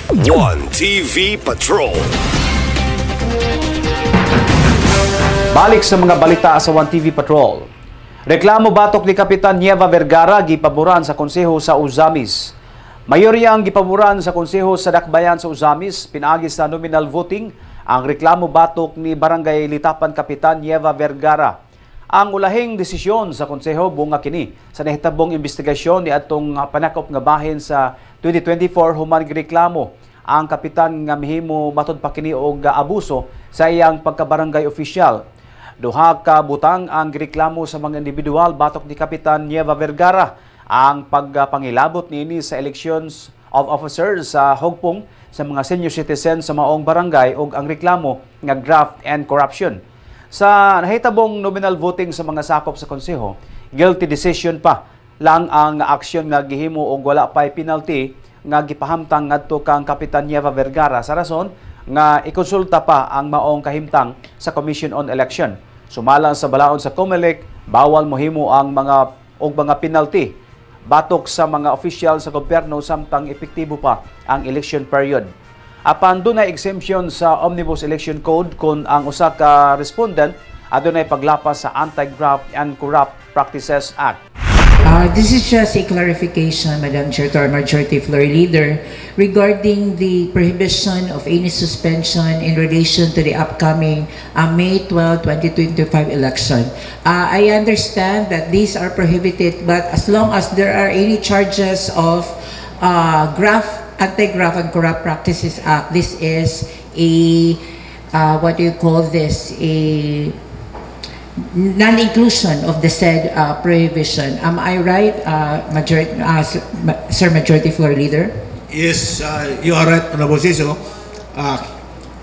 One TV Patrol. Balik sa mga balita sa One TV Patrol. Reklamo batok ni Kapitan Nieva Vergara gipaboran sa konseho sa Uzamis. Mayorya ang gipaboran sa konseho sa Dakbayan sa Uzamis pinaagi sa nominal voting ang reklamo batok ni Barangay Litapan Kapitan Nieva Vergara. Ang ulahing desisyon sa konseho bunga kini sa nahitabong investigasyon ni atong panakop nga bahin sa 2024 human gireklamo ang kapitan nga mihimo matod pa kini og abuso sa iyang pagkabarangay official. Duha ka butang ang gireklamo sa mga individual batok ni Kapitan Nieva Vergara ang pagpangilabot niini sa elections of officers sa hugpong sa mga senior citizens sa maong barangay ug ang reklamo nga graft and corruption. Sa nahitabong nominal voting sa mga sakop sa konseho, guilty decision pa lang ang aksyon nga gihimo og wala pay penalty nga gipahamtang ngadto kang Kapitan Nieva Vergara sa rason nga ikonsulta pa ang maong kahimtang sa Commission on Election. Sumalang sa balaod sa COMELEC, bawal mohimo ang mga penalty batok sa mga opisyal sa gobyerno samtang epektibo pa ang election period. Apan dunay exemption sa Omnibus Election Code kung ang usa ka respondent adunay paglapas sa Anti-Graft and Corrupt Practices Act. This is just a clarification, Madam Chair, to our Majority Floor Leader, regarding the prohibition of any suspension in relation to the upcoming May 12, 2025 election. I understand that these are prohibited, but as long as there are any charges of Anti-Graft and Corrupt Practices Act, this is a, what do you call this, a non-inclusion of the said prohibition. Am I right, Sir Majority Floor Leader? Yes, you are right, Honorable Siso.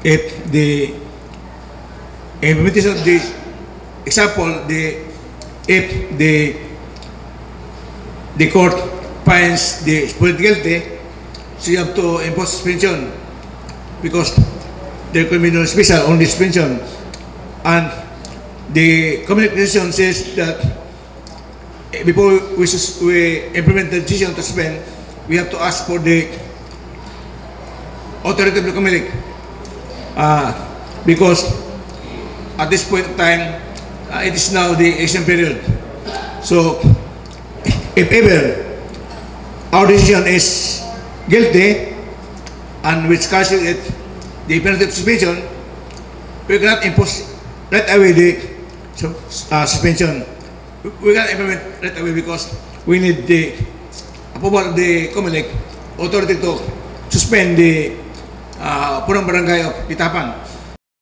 If the implementation of the example, if the court finds the expulsed guilty, so you have to impose suspension because there could be no special on the suspension. And the communication says that before we implement the decision to suspend, we have to ask for the authority of the COMELEC because at this point in time, it is now the election period. So, if ever our decision is guilty and which causes it the penalty of suspension, we cannot impose right away the suspension. We cannot implement right away because we need the approval of the COMELEC authority to suspend the Punong Barangay of Litapan.